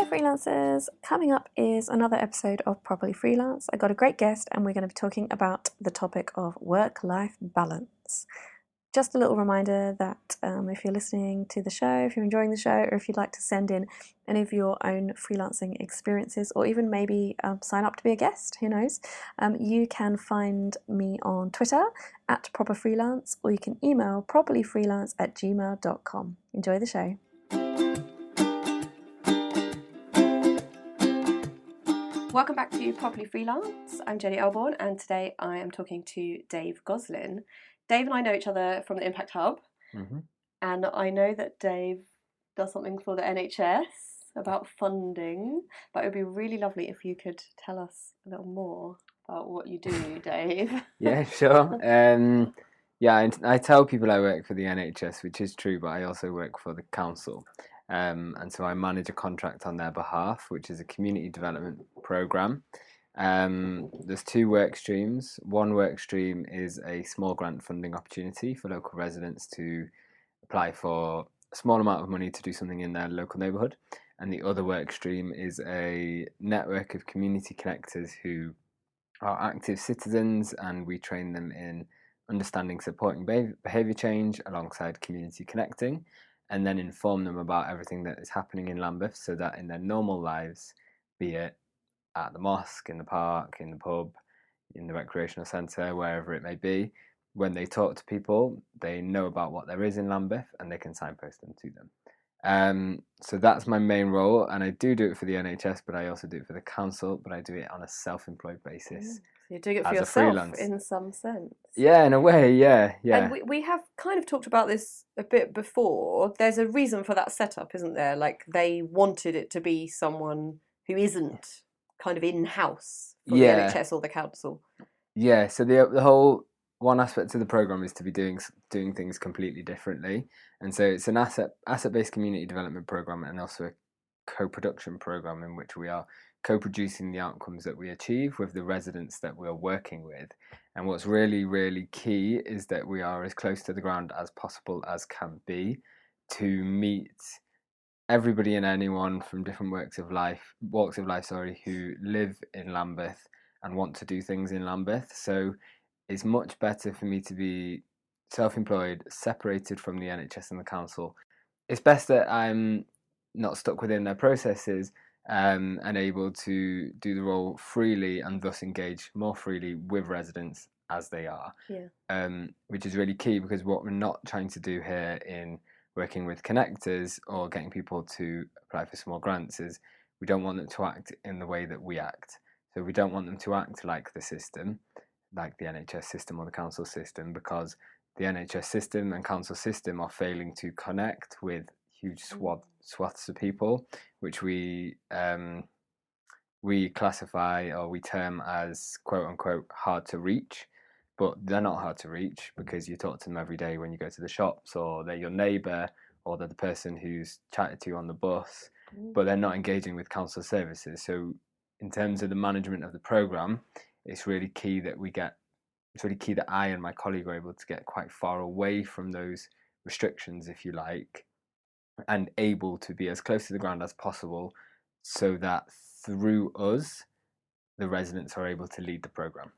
freelancers, coming up is another episode of Properly Freelance. I got a great guest and we're going to be talking about the topic of work-life balance. Just a little reminder that if you're listening to the show, if you're enjoying the show, or if you'd like to send in any of your own freelancing experiences, or even maybe sign up to be a guest, who knows, you can find me on Twitter at properfreelance, or you can email properlyfreelance@gmail.com. Enjoy the show. Welcome back to Properly Freelance. I'm Jenni Elborn, and today I am talking to Dave Goslyn. Dave and I know each other from the Impact Hub, and I know that Dave does something for the NHS about funding, but it would be really lovely if you could tell us a little more about what you do, Dave. Yeah, sure. I tell people I work for the NHS, which is true, but I also work for the council. And so I manage a contract on their behalf, which is a community development programme. There's two work streams. One work stream is a small grant funding opportunity for local residents to apply for a small amount of money to do something in their local neighbourhood. And the other work stream is a network of community connectors who are active citizens, and we train them in understanding supporting behaviour change alongside community connecting, and then inform them about everything that is happening in Lambeth so that in their normal lives, be it at the mosque, in the park, in the pub, in the recreational centre, wherever it may be, when they talk to people, they know about what there is in Lambeth and they can signpost them to them. So that's my main role, and I do it for the NHS, but I also do it for the council, but I do it on a self-employed basis. So you're doing it for as a yourself freelance. in some sense. Yeah, in a way, yeah. And we have kind of talked about this a bit before. There's a reason for that setup, isn't there? Like they wanted it to be someone who isn't kind of in-house for the NHS or the council. Yeah, so the whole one aspect of the programme is to be doing things completely differently. And so it's an asset-based community development programme, and also a co-production programme in which we are co-producing the outcomes that we achieve with the residents that we're working with. And what's really, really key is that we are as close to the ground as possible as can be to meet everybody and anyone from different walks of life, who live in Lambeth and want to do things in Lambeth. So it's much better for me to be self-employed, separated from the NHS and the council. It's best that I'm not stuck within their processes, and able to do the role freely and thus engage more freely with residents as they are. Which is really key, because what we're not trying to do here in working with connectors or getting people to apply for small grants is we don't want them to act in the way that we act. So we don't want them to act like the system, like the NHS system or the council system, because the NHS system and council system are failing to connect with huge swaths of people, which we classify, or we term as quote unquote hard to reach. But they're not hard to reach, because you talk to them every day when you go to the shops, or they're your neighbour, or they're the person who's chatted to you on the bus, but they're not engaging with council services. So in terms of the management of the programme, it's really key that I and my colleague are able to get quite far away from those restrictions, if you like, and able to be as close to the ground as possible, so that through us, the residents are able to lead the programme.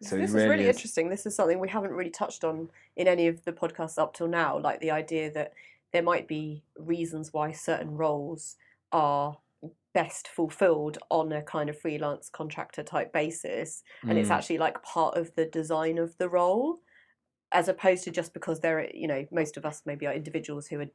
So this is really interesting. This is something we haven't really touched on in any of the podcasts up till now, like the idea that there might be reasons why certain roles are best fulfilled on a kind of freelance contractor type basis, and it's actually like part of the design of the role, as opposed to just because they're, most of us maybe are individuals who have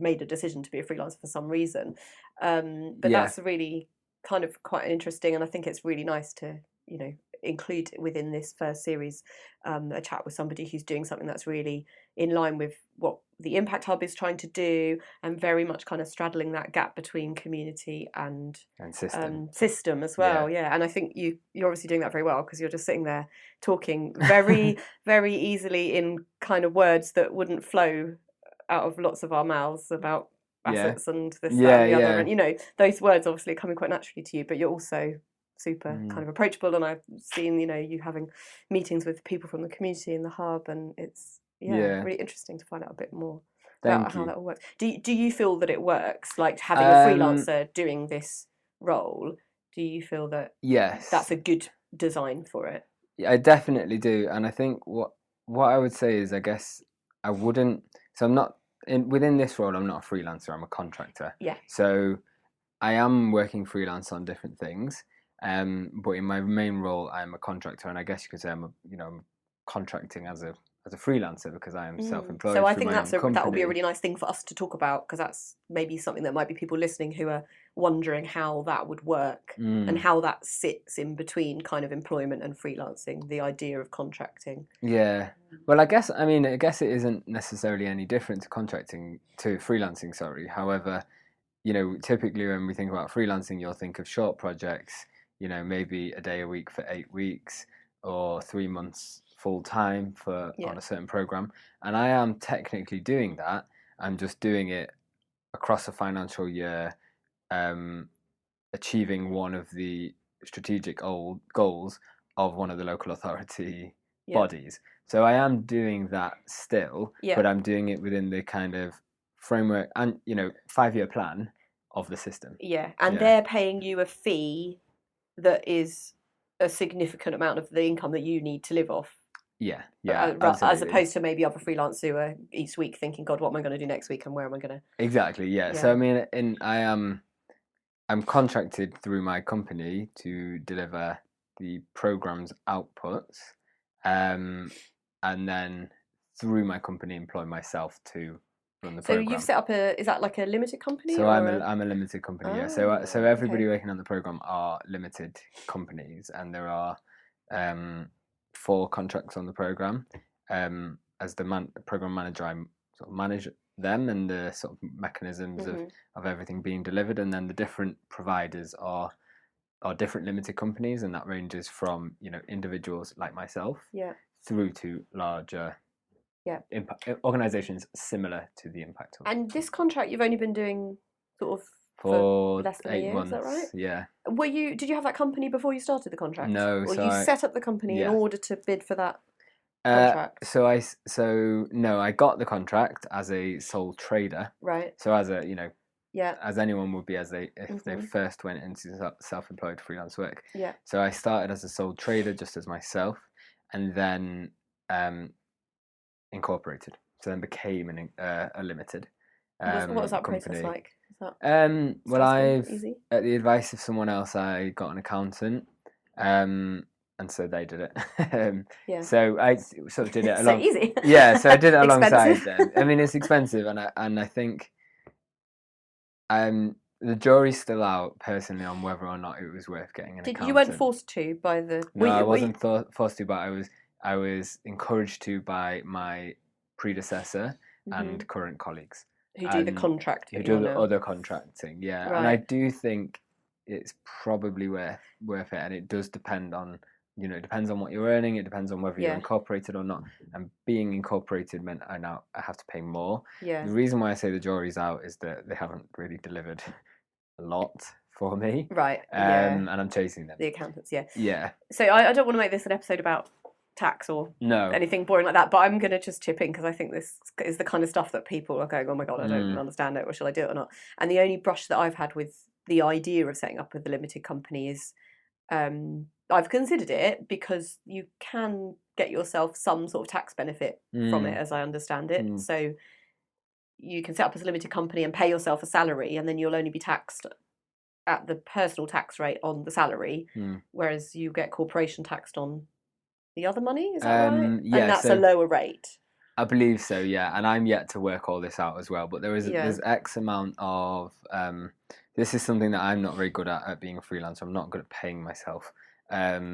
made a decision to be a freelancer for some reason. But that's really kind of quite interesting, and I think it's really nice to include within this first series a chat with somebody who's doing something that's really in line with what the Impact Hub is trying to do, and very much kind of straddling that gap between community and system as well. And I think you're obviously doing that very well, because you're just sitting there talking very very easily in kind of words that wouldn't flow out of lots of our mouths about assets and this, that, and the other. And those words obviously coming quite naturally to you, but you're also super kind of approachable, and I've seen you having meetings with people from the community in the hub, and it's really interesting to find out a bit more about how that all works. Do you feel that it works? Like having a freelancer doing this role, do you feel that that's a good design for it? Yeah, I definitely do. And I think what I would say is, I guess I wouldn't. So I'm not within this role. I'm not a freelancer. I'm a contractor. Yeah. So I am working freelance on different things. But in my main role, I'm a contractor, and I guess you could say I'm contracting as a freelancer because I am self-employed. So I think that will be a really nice thing for us to talk about, because that's maybe something that might be people listening who are wondering how that would work and how that sits in between kind of employment and freelancing, the idea of contracting. Yeah. Well, I guess it isn't necessarily any different to freelancing, sorry. However, typically when we think about freelancing, you'll think of short projects, maybe a day a week for 8 weeks or 3 months full time on a certain program. And I am technically doing that. I'm just doing it across a financial year, achieving one of the strategic goals of one of the local authority bodies. So I am doing that still, but I'm doing it within the kind of framework and 5-year plan of the system. Yeah, and they're paying you a fee that is a significant amount of the income that you need to live off. Yeah, as opposed to maybe other freelancers who are each week thinking, God, what am I going to do next week, and where am I going to? Exactly. Yeah. So I mean, I'm contracted through my company to deliver the program's outputs, and then through my company employ myself to run the program. So you've set up is that like a limited company? So I'm a limited company. Yeah. So everybody working on the program are limited companies, and there are 4 contracts on the program. As the program manager, I sort of manage them and the sort of mechanisms of everything being delivered, and then the different providers are different limited companies, and that ranges from individuals like myself through to larger organizations similar to the Impact Hub. And this contract you've only been doing sort of for less than 8 a year, months. Is that right? Yeah. Did you have that company before you started the contract? No. Or you set up the company in order to bid for that contract? No, I got the contract as a sole trader. Right. So as a as anyone would be if they first went into self-employed freelance work. Yeah. So I started as a sole trader, just as myself, and then incorporated. So then became a limited. What was that company. Process like? Well, at the advice of someone else, I got an accountant, and so they did it. So I sort of did it along. So easy. Yeah, so I did it alongside them. I mean, it's expensive, and I think the jury's still out personally on whether or not it was worth getting an accountant. You weren't forced to by the. No, I wasn't forced to, but I was encouraged to by my predecessor and current colleagues. Who do the contracting. Who do the other contracting, yeah. Right. And I do think it's probably worth it, and it does depend on, it depends on what you're earning, it depends on whether you're incorporated or not. And being incorporated meant I have to pay more. Yeah. The reason why I say the jury's out is that they haven't really delivered a lot for me. Right, and I'm chasing them. The accountants, yeah. Yeah. So I don't want to make this an episode about tax or anything boring like that, but I'm going to just chip in because I think this is the kind of stuff that people are going, oh my God, I don't understand it, or shall I do it or not? And the only brush that I've had with the idea of setting up with a limited company is I've considered it because you can get yourself some sort of tax benefit from it, as I understand it. So you can set up as a limited company and pay yourself a salary, and then you'll only be taxed at the personal tax rate on the salary, whereas you get corporation taxed on the other money, is that right? Yeah, and that's a lower rate. I believe so, yeah. And I'm yet to work all this out as well. But there's X amount of this is something that I'm not very good at being a freelancer. I'm not good at paying myself. I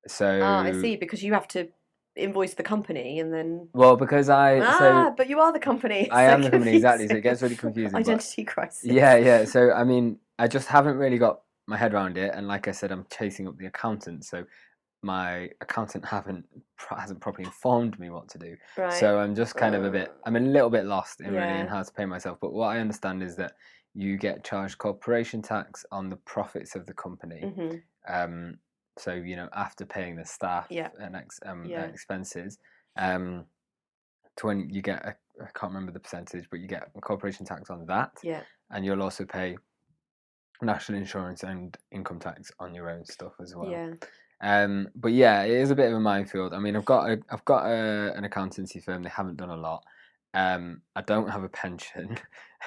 see, because you have to invoice the company and then. Well, because but you are the company. I am the company, exactly. So it gets really confusing. Identity crisis. Yeah. So I mean, I just haven't really got my head around it, and like I said, I'm chasing up the accountant. So my accountant hasn't properly informed me what to do. Right. So I'm just kind of I'm a little bit lost in really in how to pay myself. But what I understand is that you get charged corporation tax on the profits of the company. So after paying the staff and expenses, to when you get I can't remember the percentage, but you get corporation tax on that. Yeah. And you'll also pay national insurance and income tax on your own stuff as well. Yeah. But yeah, it is a bit of a minefield. I mean, I've got an accountancy firm. They haven't done a lot. I don't have a pension.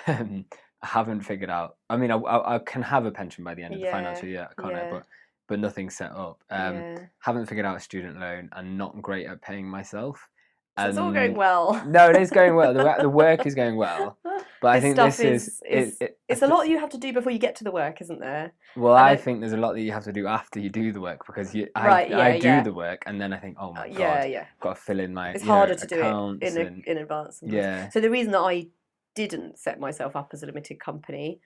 I haven't figured out. I mean, I can have a pension by the end of the financial year, can't I? But nothing's set up. Haven't figured out a student loan. I'm not great at paying myself. So it's all going well. No, it is going well. The work is going well. But I think this is it's a lot you have to do before you get to the work, isn't there? Well, I think there's a lot that you have to do after you do the work, because I do the work and then I think, oh my god, I've got to fill in my. It's harder to do it in advance. Yeah. So the reason that I didn't set myself up as a limited company,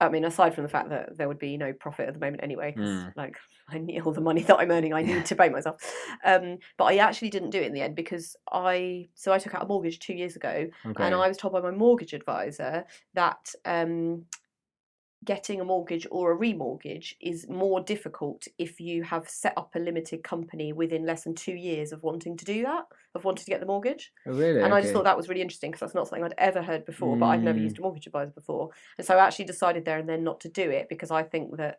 I mean, aside from the fact that there would be no profit at the moment anyway, like I need all the money that I'm earning, I need to pay myself. But I actually didn't do it in the end because I took out a mortgage 2 years ago, and I was told by my mortgage advisor that getting a mortgage or a remortgage is more difficult if you have set up a limited company within less than 2 years of wanting to do that, of wanting to get the mortgage. Oh, really? And I just thought that was really interesting because that's not something I'd ever heard before, but I'd never used a mortgage advisor before. And so I actually decided there and then not to do it because I think that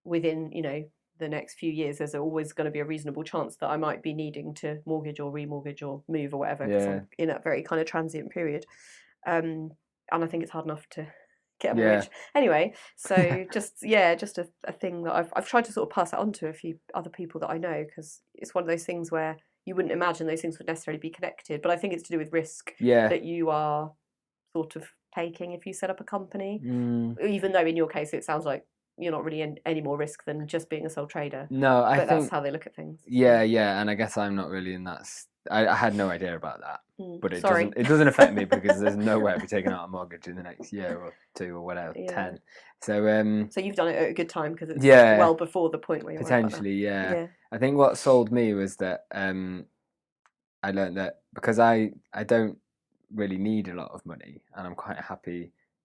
within, the next few years, there's always going to be a reasonable chance that I might be needing to mortgage or remortgage or move or whatever because I'm in a very kind of transient period. And I think it's hard enough to get a mortgage. Anyway, so just a thing that I've tried to sort of pass that on to a few other people that I know, because it's one of those things where you wouldn't imagine those things would necessarily be connected, but I think it's to do with risk that you are sort of taking if you set up a company, even though in your case it sounds like you're not really in any more risk than just being a sole trader. No, I think that's how they look at things. Yeah, and I guess I'm not really in that. I had no idea about that, but it doesn't affect me because there's no way I'll be taking out a mortgage in the next year or two or whatever, 10. So so you've done it at a good time because it's well before the point where you're potentially, I think what sold me was that I learned that because I don't really need a lot of money and I'm quite happy